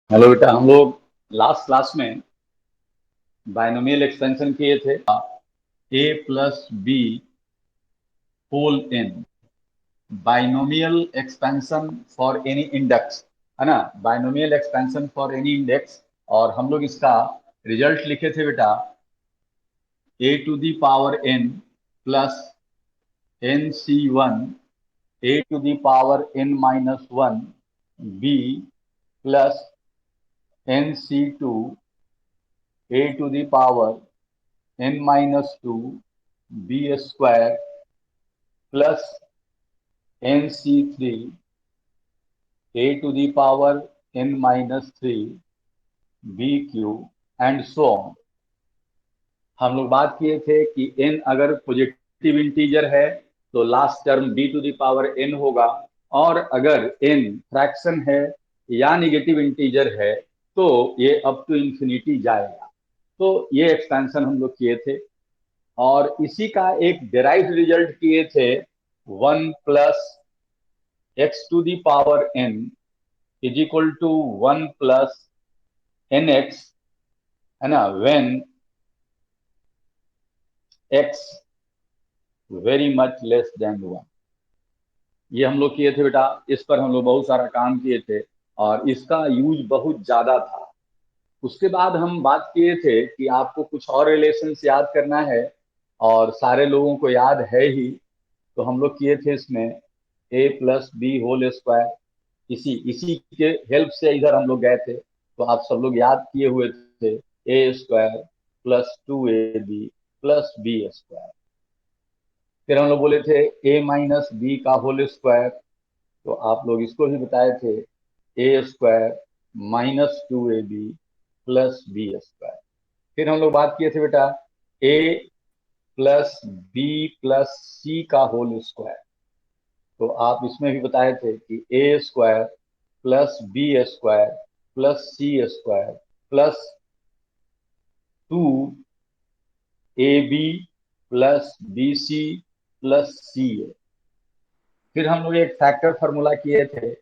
Hello बेटा, हम लोग लास्ट क्लास में बायनोमियल एक्सपेंशन किए थे। A plus b whole n, binomial expansion for any index, है ना। Binomial expansion for any index. और हम लोग इसका रिजल्ट लिखे थे बेटा, a to the power n plus n c one, a to the power n minus one b plus n c two, a to the power n minus two b square plus n c three, A to the power n minus three b q and so on. हम लोग बात किए थे कि n अगर positive integer है तो last term b to the power n होगा, और अगर n फ्रैक्शन है या निगेटिव इंटीजर है तो ये अप टू इंफिनिटी जाएगा। तो ये एक्सपेंशन हम लोग किए थे, और इसी का एक डेराइव्ड रिजल्ट किए थे, one plus x to the power n is equal to one plus n x, है ना, when x very much less than one. ये हम लोग किए थे बेटा, इस पर हम लोग बहुत सारा काम किए थे और इसका यूज बहुत ज्यादा था। उसके बाद हम बात किए थे कि आपको कुछ और रिलेशंस याद करना है, और सारे लोगों को याद है ही। तो हम लोग किए थे इसमें ए प्लस बी होल स्क्वायर, इसी इसी के हेल्प से इधर हम लोग गए थे। तो आप सब लोग याद किए हुए थे, a square plus two a b plus b square. फिर हम लोग बोले थे ए माइनस बी का होल स्क्वायर, तो आप लोग इसको भी बताए थे, a square minus two a b plus b square. फिर हम लोग बात किए थे बेटा, a plus b plus c का होल स्क्वायर, तो आप इसमें भी बताए थे कि a square plus b square plus c square plus two a b plus b c plus c a. फिर हम लोग एक फैक्टर फार्मूला किए थे,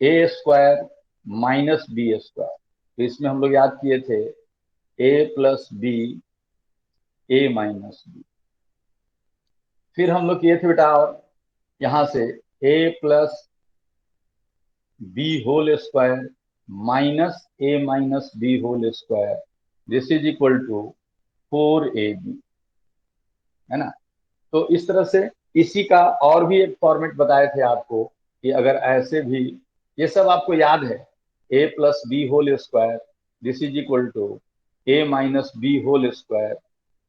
a square minus b square, तो इसमें हम लोग याद किए थे a plus b, a minus b. फिर हम लोग किए थे बेटा, और यहां से a plus b whole square minus a minus b whole square, this is equal to four a b, है ना। तो इस तरह से इसी का और भी एक फॉर्मेट बताए थे आपको कि अगर ऐसे भी, ये सब आपको याद है, a plus b whole square this is equal to a minus b whole square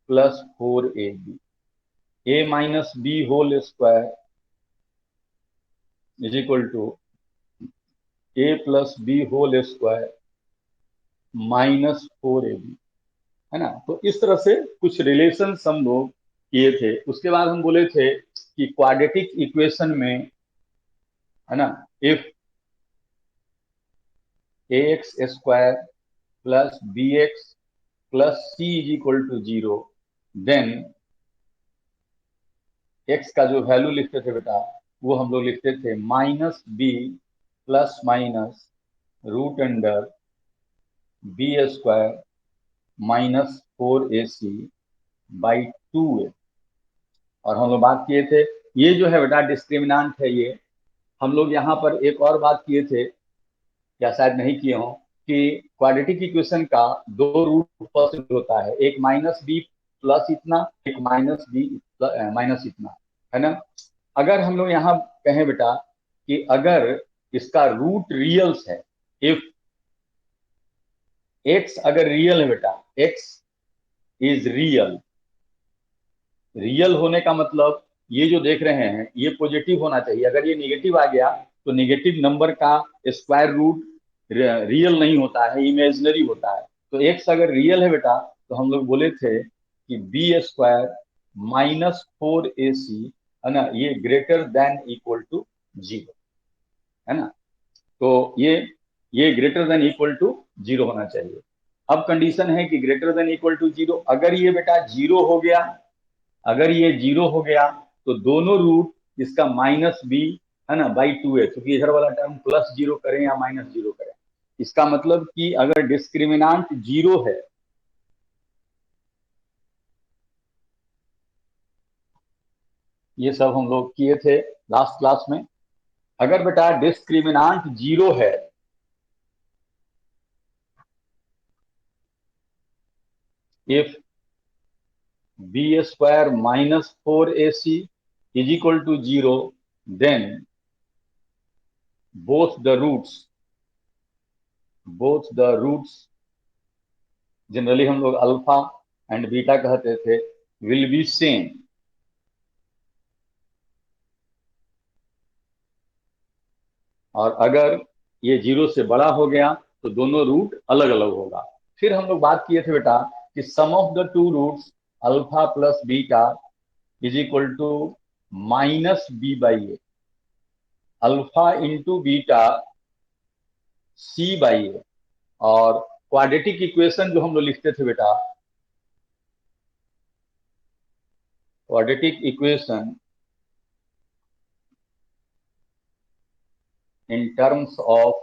plus four a b, a minus b whole square is equal to a plus b whole square minus four a b, है ना। तो इस तरह से कुछ relation हम लोग किए थे। उसके बाद हम बोले थे कि क्वाड्रेटिक इक्वेशन में, है ना, if a x square plus b x plus C is equal to zero, then x का जो वैल्यू लिखते थे बेटा, वो हम लोग लिखते थे minus b plus minus root under b square minus four a c by two a. और हम लोग बात किए थे, ये जो है बेटा डिस्क्रिमिनांट है ये। हम लोग यहाँ पर एक और बात किए थे, या शायद नहीं किए हों, कि क्वाड्रेटिक इक्वेशन का दो रूट पॉसिबल होता है, एक माइनस बी प्लस इतना, एक माइनस बी माइनस इतना, है ना। अगर हम लोग यहाँ कहें बेटा कि अगर इसका रूट रियल्स है, इफ एक्स अगर रियल है बेटा, एक्स इज रियल, रियल होने का मतलब ये जो देख रहे हैं ये पॉजिटिव होना चाहिए। अगर ये निगेटिव आ गया तो निगेटिव नंबर का स्क्वायर रूट रियल नहीं होता है, इमेजिनरी होता है। तो एक्स अगर रियल है बेटा, तो हम लोग बोले थे कि b square minus four a c, है ना, ये greater than equal to zero, है ना। तो ये greater than equal to zero होना चाहिए। अब कंडीशन है कि greater than equal to zero, अगर ये बेटा जीरो हो गया, अगर ये जीरो हो गया तो दोनों रूट इसका माइनस बी, है ना, बाई टू है, क्योंकि इधर वाला टर्म प्लस जीरो करें या माइनस जीरो करें, इसका मतलब कि अगर डिस्क्रिमिनांट 0 है, ये सब हम लोग किए थे लास्ट क्लास में। अगर बेटा डिस्क्रिमिनांट 0 है, if b square minus 4ac is equal to 0, then both the roots generally हम लोग अल्फा एंड बीटा कहते थे, विल बी सेम। और अगर ये 0 से बड़ा हो गया तो दोनों रूट अलग अलग होगा। फिर हम लोग बात किए थे बेटा कि sum of the two roots alpha plus beta is equal to minus B by A, alpha into beta C by A. और क्वाड्रेटिक इक्वेशन जो हम लोग लिखते थे बेटा, quadratic equation in terms of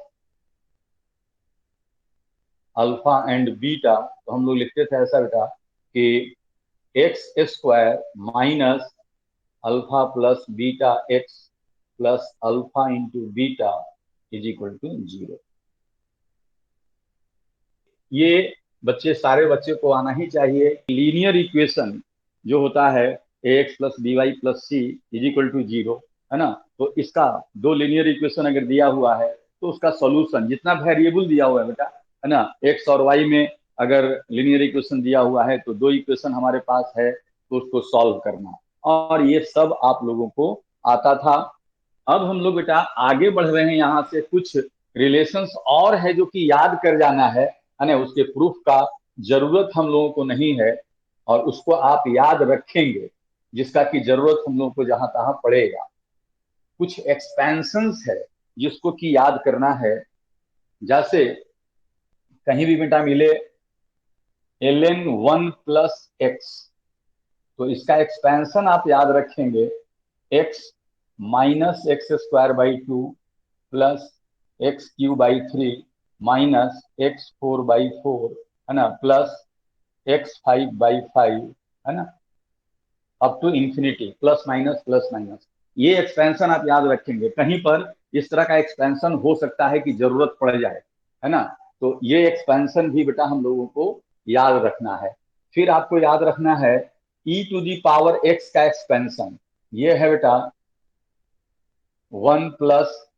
alpha and beta, तो हम लोग लिखते थे ऐसा बेटा कि X square minus alpha plus beta X plus alpha into beta is equal to 0। ये बच्चे सारे बच्चे को आना ही चाहिए। लीनियर इक्वेशन जो होता है A X plus B Y plus C is equal to 0, है ना। तो इसका दो लीनियर इक्वेशन अगर दिया हुआ है तो उसका सॉल्यूशन, जितना वेरिएबल दिया हुआ है बेटा, है ना, एक्स और वाई में अगर लीनियर इक्वेशन दिया हुआ है तो दो इक्वेशन हमारे पास है तो उसको सॉल्व करना, और ये सब आप लोगों को आता था। अब हम लोग बेटा आगे बढ़ रहे हैं, यहाँ से कुछ रिलेशंस और है जो कि याद कर जाना है ना। उसके प्रूफ का जरूरत हम लोगों को नहीं है, और उसको आप याद रखेंगे जिसका कि जरूरत हम लोगों को जहां तहां पड़ेगा। कुछ एक्सपेंशंस है जिसको कि याद करना है। जैसे कहीं भी बेटा मिले ln 1 प्लस एक्स, तो इसका एक्सपेंशन आप याद रखेंगे x minus x square by 2 plus x cube by 3 minus x 4/4, है ना, प्लस एक्स 5/5, है ना, up to infinity, plus minus. ये एक्सपेंशन आप याद रखेंगे। कहीं पर इस तरह का एक्सपेंशन हो सकता है कि जरूरत पड़ जाए, है ना। तो ये एक्सपेंशन भी बेटा हम लोगों को याद रखना है। फिर आपको याद रखना है ई टू दी पावर एक्स का एक्सपेंशन, ये है बेटा 1 plus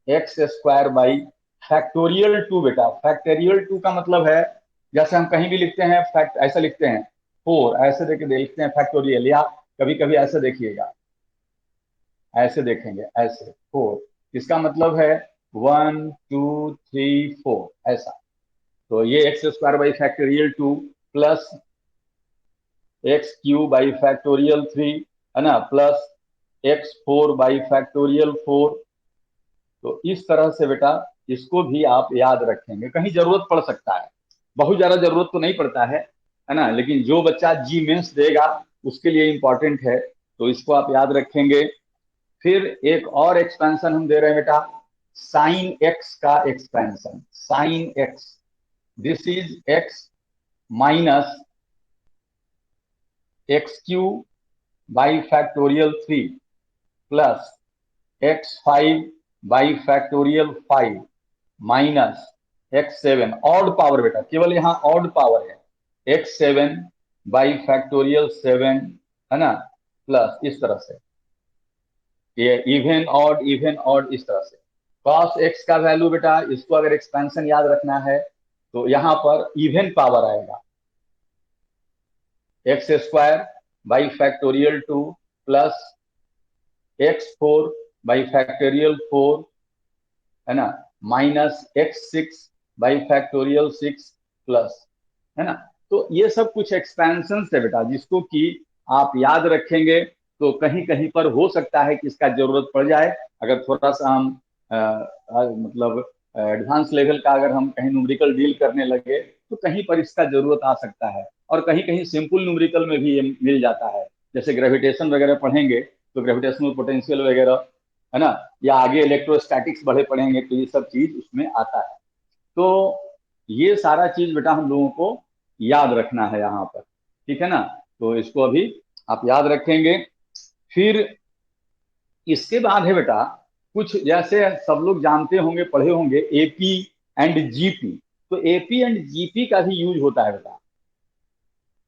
x square by factorial 2 बेटा। फैक्टोरियल 2 का मतलब है, जैसे हम कहीं भी लिखते हैं फैक्ट, ऐसा लिखते हैं 4, ऐसे लिखते हैं फैक्टोरियल, या कभी कभी ऐसे देखिएगा, ऐसे देखेंगे, ऐसे 4, इसका मतलब है 1 2 3 4 ऐसा। तो ये x square by factorial 2 plus x cube by factorial 3, है ना, प्लस एक्स 4/4। तो इस तरह से बेटा इसको भी आप याद रखेंगे। कहीं जरूरत पड़ सकता है, बहुत ज्यादा जरूरत तो नहीं पड़ता है ना, लेकिन जो बच्चा जी मेंस देगा उसके लिए इंपॉर्टेंट है, तो इसको आप याद रखेंगे। फिर एक और एक्सपेंशन हम दे रहे हैं बेटा, साइन एक्स का expansion. Sine x, this is x minus x cube by factorial 3 plus x5/5 minus x7 odd power बेटा, केवल यहाँ ऑड पावर है, x7/7, है ना, प्लस इस तरह से ये इवन ऑड इस तरह से। cos x का वैल्यू बेटा, इसको अगर एक्सपेंशन याद रखना है तो यहाँ पर इवन पावर आएगा, x²/2 प्लस x4/4, है ना, माइनस x6/6 प्लस, है ना। तो ये सब कुछ एक्सपेंशन है बेटा जिसको कि आप याद रखेंगे। तो कहीं कहीं पर हो सकता है कि इसका जरूरत पड़ जाए, अगर थोड़ा सा हम मतलब एडवांस लेवल का अगर हम कहीं न्यूमेरिकल डील करने लगे तो कहीं पर इसका जरूरत आ सकता है। और कहीं कहीं सिंपल न्यूमेरिकल में भी ये मिल जाता है, जैसे ग्रेविटेशन वगैरह पढ़ेंगे तो ग्रेविटेशनल पोटेंशियल वगैरह, है ना, या आगे इलेक्ट्रोस्टैटिक्स बड़े पढ़ेंगे तो ये सब चीज उसमें आता है। तो ये सारा चीज बेटा हम लोगों को याद रखना है यहाँ पर, ठीक है ना। तो इसको अभी आप याद रखेंगे। फिर इसके बाद है बेटा कुछ, जैसे सब लोग जानते होंगे, पढ़े होंगे, एपी एंड जीपी। तो एपी एंड जीपी का भी यूज होता है बेटा।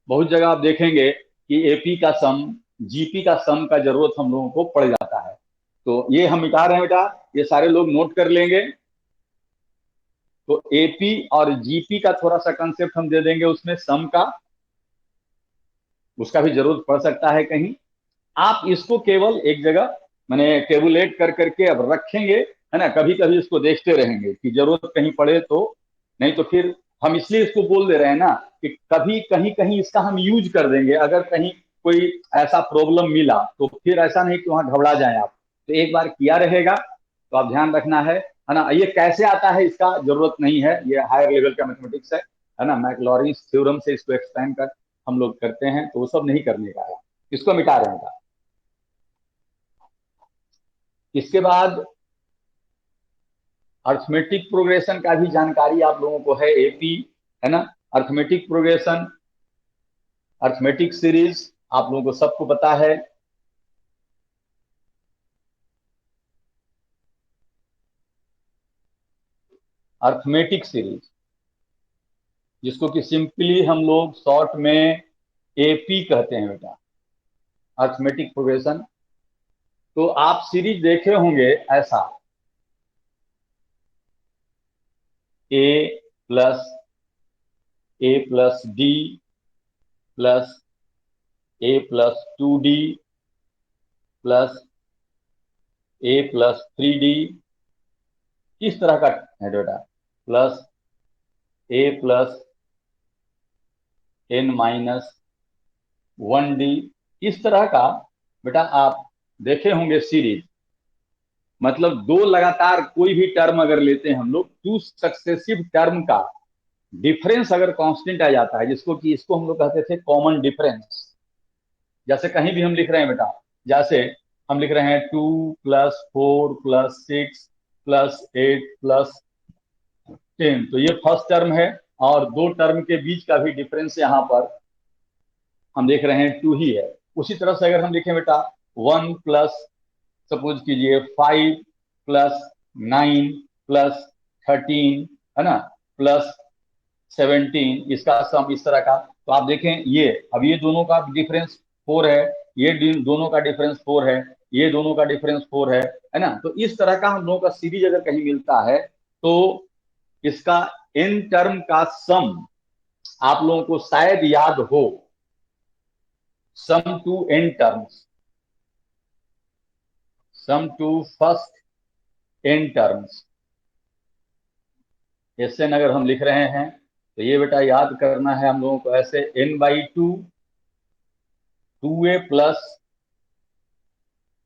बहुत जगह आप देखेंगे कि एपी का सम, जीपी का सम का जरूरत हम लोगों को पड़ जाता है। तो ये हम मिटा रहे हैं बेटा, ये सारे लोग नोट कर लेंगे। तो एपी और जीपी का थोड़ा सा कंसेप्ट हम दे देंगे, उसमें सम का, उसका भी जरूरत पड़ सकता है कहीं। आप इसको केवल एक जगह मैंने टेबुलेट कर करके अब रखेंगे, है ना, कभी कभी इसको देखते रहेंगे कि जरूरत कहीं पड़े तो। नहीं तो फिर हम इसलिए इसको बोल दे रहे हैं ना कि कभी कहीं कहीं इसका हम यूज कर देंगे, अगर कहीं कोई ऐसा प्रॉब्लम मिला तो फिर ऐसा नहीं कि वहां घबरा जाए आप। तो एक बार किया रहेगा तो आप ध्यान रखना है ना। ये कैसे आता है इसका जरूरत नहीं है, ये हायर लेवल का मैथमेटिक्स है ना। मैक्लॉरिन्स थ्योरम से इसको एक्सपेंड कर हम लोग करते हैं, तो वो सब नहीं करने का है, इसको मिटा रहे हैं। इसके बाद अर्थमेटिक प्रोग्रेशन का भी जानकारी आप लोगों को है, एपी, है ना। अर्थमेटिक प्रोग्रेशन, अर्थमेटिक सीरीज आप लोगों को सबको पता है। अर्थमेटिक सीरीज, जिसको कि सिंपली हम लोग शॉर्ट में एपी कहते हैं बेटा, अर्थमेटिक प्रोग्रेशन। तो आप सीरीज देखे होंगे ऐसा, ए प्लस, ए प्लस डी प्लस, ए प्लस 2D प्लस, ए प्लस 3D, इस तरह का है बेटा, प्लस ए प्लस n-1D, इस तरह का बेटा आप देखे होंगे सीरीज। मतलब दो लगातार कोई भी टर्म अगर लेते हैं हम लोग, टू सक्सेसिव टर्म का डिफरेंस अगर कांस्टेंट आ जाता है, जिसको कि इसको हम लोग कहते थे कॉमन डिफरेंस। जैसे कहीं भी हम लिख रहे हैं बेटा, जैसे हम लिख रहे हैं 2+4+6+8+10, तो ये फर्स्ट टर्म है, और दो टर्म के बीच का भी डिफरेंस यहाँ पर हम देख रहे हैं 2 ही है। उसी तरह से अगर हम लिखें बेटा 1 प्लस, सपोज कीजिए 5+9+13, है ना, +17, इसका सम इस तरह का। तो आप देखें ये, अब ये दोनों का डिफरेंस 4 है, ये दोनों का डिफरेंस 4 है, ये दोनों का डिफरेंस 4 है ना। तो इस तरह का हम लोगों का सीरीज अगर कहीं मिलता है तो इसका एन टर्म का सम आप लोगों को शायद याद हो, sum to N terms, sum to first N terms, ऐसे अगर हम लिख रहे हैं तो ये बेटा याद करना है हम लोगों को ऐसे, n/2 2a प्लस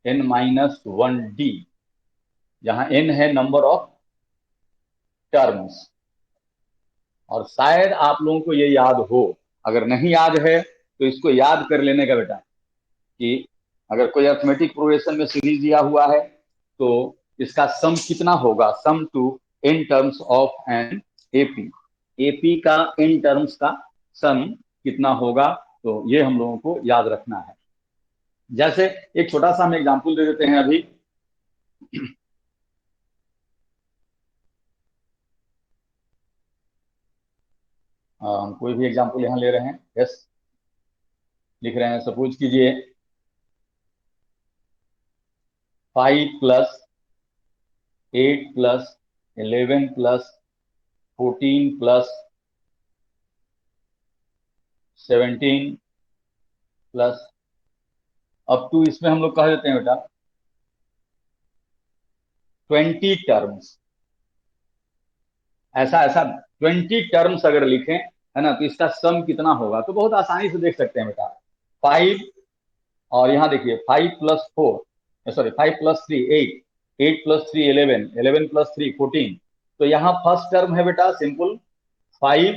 n-1d, जहां n है नंबर ऑफ टर्म्स। और शायद आप लोगों को ये याद हो, अगर नहीं याद है तो इसको याद कर लेने का बेटा, कि अगर कोई अर्थमेटिक प्रोग्रेशन में सीरीज दिया हुआ है तो इसका सम कितना होगा, sum to in terms of N AP, AP का इन टर्म्स का सम कितना होगा। तो ये हम लोगों को याद रखना है। जैसे एक छोटा सा हम एग्जांपल दे देते हैं अभी। हम कोई भी एग्जांपल यहाँ ले रहे हैं, यस, लिख रहे हैं, सपोज कीजिए 5+8+11+14+17 प्लस अप टू, इसमें हम लोग कह देते हैं बेटा 20 टर्म्स। ऐसा ऐसा 20 टर्म्स अगर लिखें, है ना, तो इसका सम कितना होगा, तो बहुत आसानी से देख सकते हैं बेटा। 5, और यहाँ देखिए 5+4, सॉरी 5+3 8, 8+3 11, 11+3 14। तो यहाँ फर्स्ट टर्म है बेटा सिंपल 5,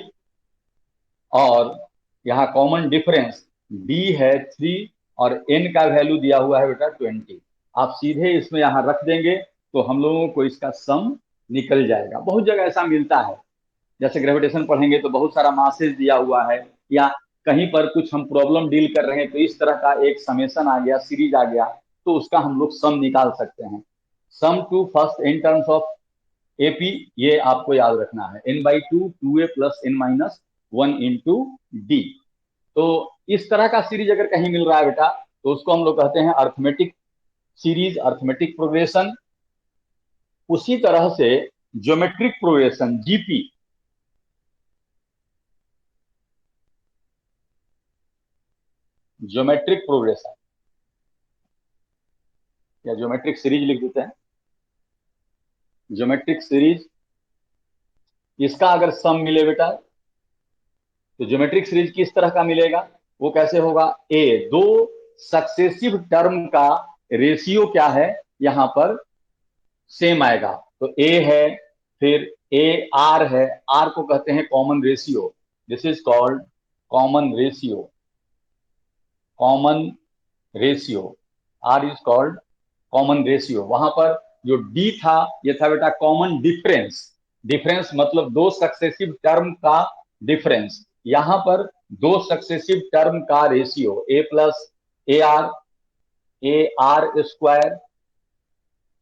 और यहाँ कॉमन डिफरेंस डी है 3, और एन का वैल्यू दिया हुआ है बेटा 20। आप सीधे इसमें यहाँ रख देंगे तो हम लोगों को इसका सम निकल जाएगा। बहुत जगह ऐसा मिलता है, जैसे ग्रेविटेशन पढ़ेंगे तो बहुत सारा मासेज दिया हुआ है, या कहीं पर कुछ हम प्रॉब्लम डील कर रहे हैं तो इस तरह का एक समेशन आ गया, सीरीज आ गया, तो उसका हम लोग सम निकाल सकते हैं। Sum to first in terms of AP, ये आपको याद रखना है, n by two, 2a plus n minus 1 into D. तो इस तरह का सीरीज अगर कहीं मिल रहा है बेटा तो उसको हम लोग कहते हैं अर्थमेटिक सीरीज, अर्थमेटिक प्रोग्रेशन। उसी तरह से geometric progression GP, geometric progression या ज्योमेट्रिक सीरीज लिख देते हैं, ज्योमेट्रिक सीरीज, इसका अगर सम मिले बेटा तो ज्योमेट्रिक सीरीज किस तरह का मिलेगा, वो कैसे होगा, ए दो सक्सेसिव टर्म का रेशियो क्या है यहां पर सेम आएगा। तो ए है, फिर ए आर है, आर को कहते हैं common ratio, this is called common ratio, common ratio, r is called common ratio. वहां पर जो डी था ये था बेटा कॉमन डिफरेंस, डिफरेंस मतलब दो सक्सेसिव टर्म का डिफरेंस, यहां पर दो सक्सेसिव टर्म का ratio A plus A R square,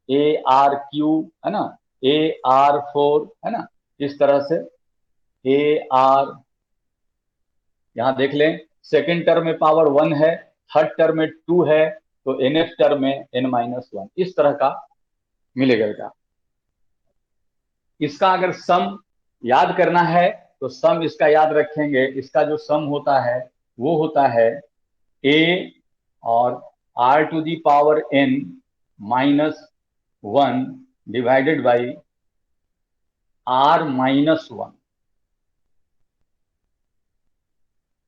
A R Q, है ना, ए आर फोर, है ना, इस तरह से ए आर, यहां देख लें सेकेंड टर्म में पावर 1 है, थर्ड टर्म में 2 है, तो nth टर्म में n माइनस 1, इस तरह का मिलेगा बेटा। इसका अगर सम याद करना है तो सम इसका याद रखेंगे, इसका जो सम होता है वो होता है a और r to the power n minus 1 divided by r minus 1।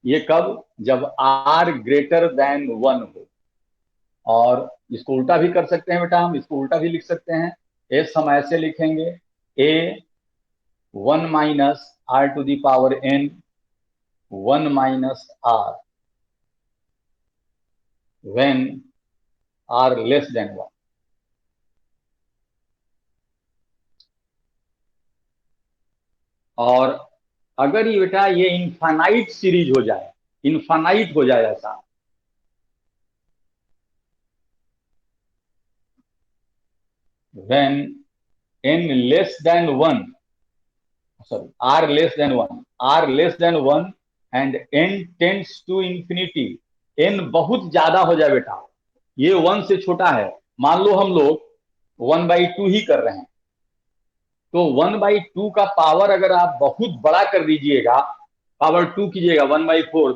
ये कब, जब r ग्रेटर देन 1 हो। और इसको उल्टा भी कर सकते हैं बेटा, हम इसको उल्टा भी लिख सकते हैं, एस हम ऐसे लिखेंगे a 1 minus r to the power n 1 minus r when r less than 1। और अगर ये बेटा ये इनफाइनाइट सीरीज हो जाए, इनफाइनाइट हो जाए ऐसा, when n less than 1, sorry, r less than 1, r less than 1 and n tends to infinity, n बहुत ज्यादा हो जाए बेटा, ये 1 से छोटा है, मान लो हम लोग 1/2 ही कर रहे हैं, तो 1/2 का पावर अगर आप बहुत बड़ा कर दीजिएगा, पावर 2 कीजिएगा, 1/4,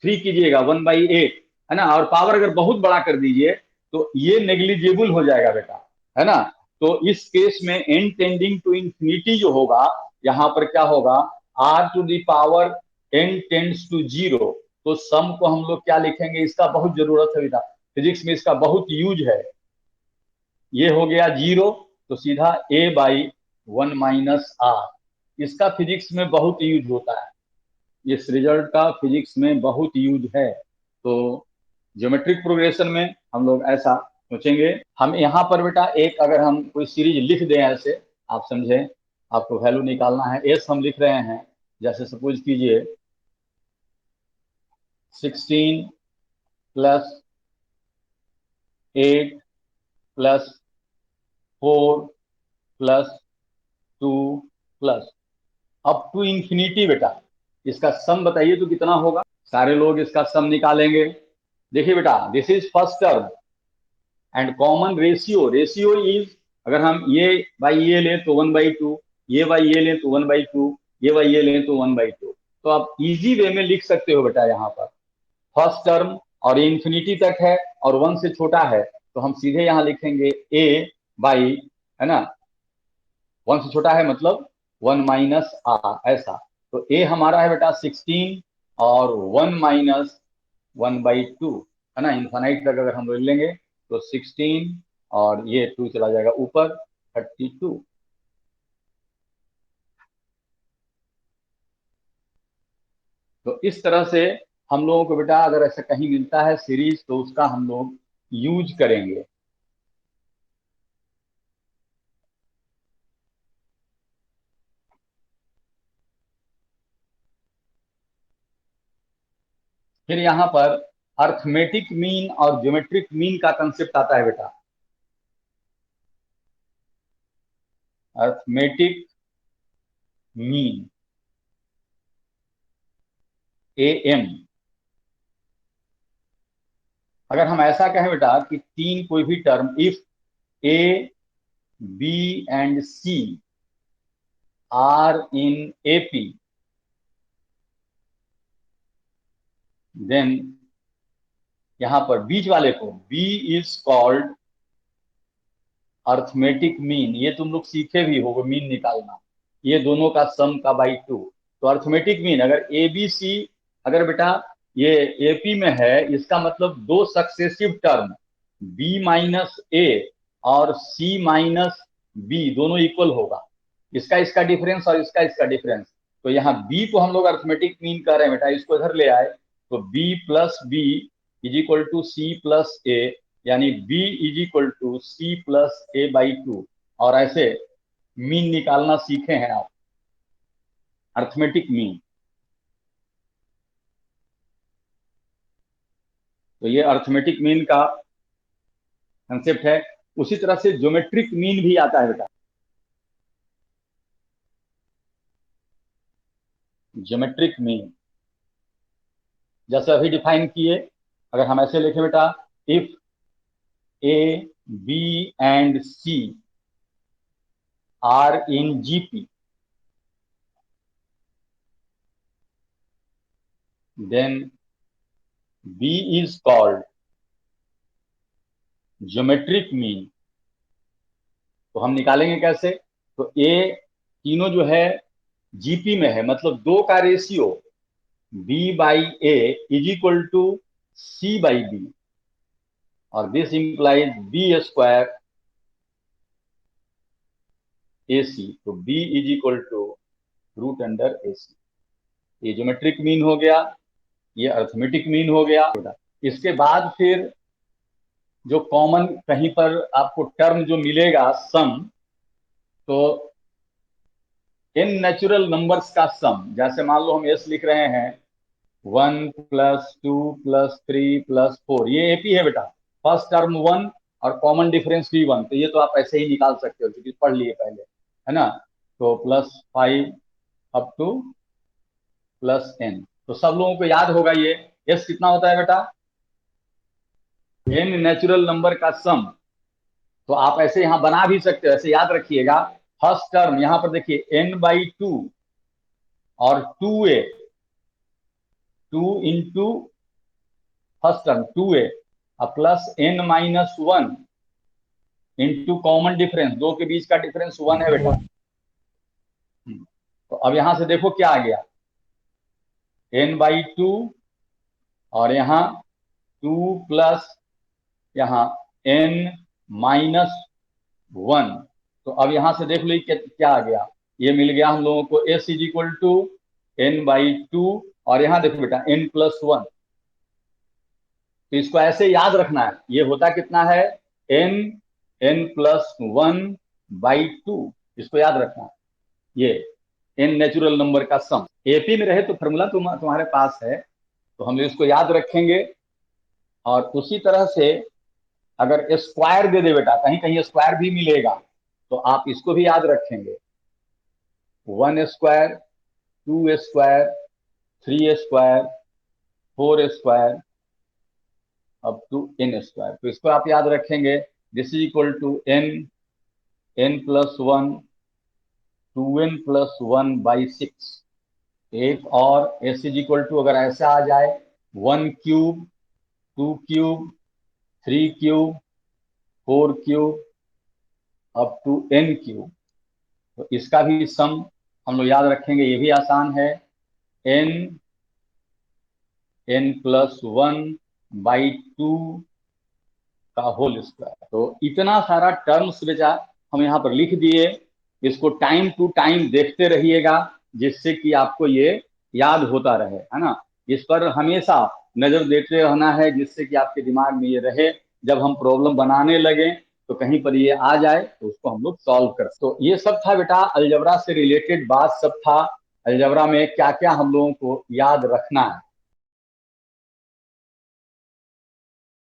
3 कीजिएगा, 1/8, है ना, और पावर अगर बहुत बड़ा कर दीजिए तो ये नेग्लिजिबल हो जाएगा बेटा, है ना। तो इस केस में n टेंडिंग टू इंफिनिटी जो होगा, यहां पर क्या होगा, r to the power n tends to 0। तो सम को हम लोग क्या लिखेंगे, इसका बहुत जरूरत है बेटा, फिजिक्स में इसका बहुत यूज है। ये हो गया 0, तो सीधा a बाई 1 माइनस आर, इसका फिजिक्स में बहुत यूज होता है, इस रिजल्ट का फिजिक्स में बहुत यूज है। तो ज्योमेट्रिक प्रोग्रेशन में हम लोग ऐसा सोचेंगे। हम यहाँ पर बेटा एक अगर हम कोई सीरीज लिख दें ऐसे, आप समझे, आपको वैल्यू निकालना है, एस हम लिख रहे हैं, जैसे सपोज कीजिए 16 plus 8 plus 4 plus 2 plus up to infinity बेटा, इसका सम बताइए तो कितना होगा, सारे लोग इसका सम निकालेंगे। देखिए बेटा this is first term and common ratio, ratio is, अगर हम ये बाई ये लें तो 1/2, ये बाई ये लें तो 1/2, ये बाई ये लें तो 1/2। तो आप इजी वे में लिख सकते हो बेटा, यहाँ पर फर्स्ट टर्म और ये इंफिनिटी तक है और 1 से छोटा है, तो हम सीधे यहाँ लिखेंगे a बाई, है ना, 1 से छोटा है मतलब 1 माइनस आर, ऐसा। तो a हमारा है बेटा 16 और 1 माइनस 1/2, है ना, इन्फानाइट तक अगर हम ले लेंगे तो 16 और ये 2 चला जाएगा ऊपर, 32। तो इस तरह से हम लोगों को बेटा अगर ऐसा कहीं मिलता है सीरीज तो उसका हम लोग यूज करेंगे। फिर यहाँ पर अर्थमेटिक मीन और ज्योमेट्रिक मीन का कंसेप्ट आता है बेटा। Arithmetic mean, AM। अगर हम ऐसा कहें बेटा कि तीन कोई भी term, if A, B and C are in AP, then यहां पर बीच वाले को B is called arithmetic mean. ये तुम लोग सीखे भी हो मीन निकालना, ये दोनों का सम का बाई 2। तो अर्थमेटिक मीन अगर ABC, अगर बेटा ये AP में है, इसका मतलब दो सक्सेसिव टर्म B-A और C-B दोनों इक्वल होगा। इसका इसका डिफरेंस और इसका इसका डिफरेंस। तो यहाँ B को हम लोग अर्थमेटिक मीन कर रहे हैं बेटा, इसको इधर ले आए तो B+B is equal to C+A, यानी B is equal to C+A/2। और ऐसे मीन निकालना सीखे हैं आप, अर्थमेटिक मीन। तो ये अर्थमेटिक मीन का कंसेप्ट है। उसी तरह से ज्योमेट्रिक मीन भी आता है बेटा। ज्योमेट्रिक मीन जैसे अभी डिफाइन किए, अगर हम ऐसे लिखें बेटा, if A, B and C are in GP, then B is called geometric mean. तो हम निकालेंगे कैसे? तो ए तीनों जो है GP में है, मतलब दो का ratio B/A is equal to C/B, और दिस इंप्लाइज B² AC। तो B is equal to √AC। ये ज्योमेट्रिक मीन हो गया, ये अर्थमेटिक मीन हो गया। इसके बाद फिर जो कॉमन कहीं पर आपको टर्म जो मिलेगा सम, तो इन नेचुरल नंबर्स का सम, जैसे मान लो हम S लिख रहे हैं 1+2+3+4, ये AP है बेटा। फर्स्ट टर्म 1 और कॉमन डिफरेंस भी 1, तो ये तो आप ऐसे ही निकाल सकते हो क्योंकि पढ़ लिए पहले, है ना। तो +5 अप टू +N, तो सब लोगों को याद होगा ये S कितना होता है बेटा, n नेचुरल नंबर का सम। तो आप ऐसे यहां बना भी सकते हो, ऐसे याद रखिएगा। फर्स्ट टर्म यहां पर देखिए n/2 और 2a, 2 into first term 2a plus n-1 into common difference, दो के बीच का डिफरेंस 1 है बेटा। तो अब यहां से देखो क्या आ गया, n/2 और यहाँ 2 प्लस यहाँ n-1। तो अब यहां से देख लो क्या आ गया, ये मिल गया हम लोगों को S is equal to n/2, और यहाँ देखो बेटा n+1। तो इसको ऐसे याद रखना है, ये होता कितना है n+1/2, इसको याद रखना है। ये n नेचुरल नंबर का सम AP में रहे तो फॉर्मूला तुम्हारे पास है, तो हम इसको याद रखेंगे। और उसी तरह से अगर स्क्वायर दे दे बेटा, कहीं कहीं स्क्वायर भी मिलेगा, तो आप इसको भी याद रखेंगे। 1² 2² 3² 4² अप टू n², तो इसको आप याद रखेंगे। This is equal to n+1 2n+1/6। एक और S इज इक्वल टू अगर ऐसा आ जाए 1³ 2³ 3³ 4³ अप टू n³, तो इसका भी सम हम लोग याद रखेंगे, ये भी आसान है, n+1/2 का होल स्क्वायर। तो इतना सारा टर्म्स बेटा हम यहाँ पर लिख दिए। इसको टाइम टू टाइम देखते रहिएगा, जिससे कि आपको ये याद होता रहे, है ना। इस पर हमेशा नजर देते रहना है, जिससे कि आपके दिमाग में ये रहे, जब हम प्रॉब्लम बनाने लगे तो कहीं पर ये आ जाए तो उसको हम लोग सॉल्व कर। तो ये सब था बेटा अलजबरा से रिलेटेड बात सब था। अलजबरा में क्या क्या हम लोगों को याद रखना है।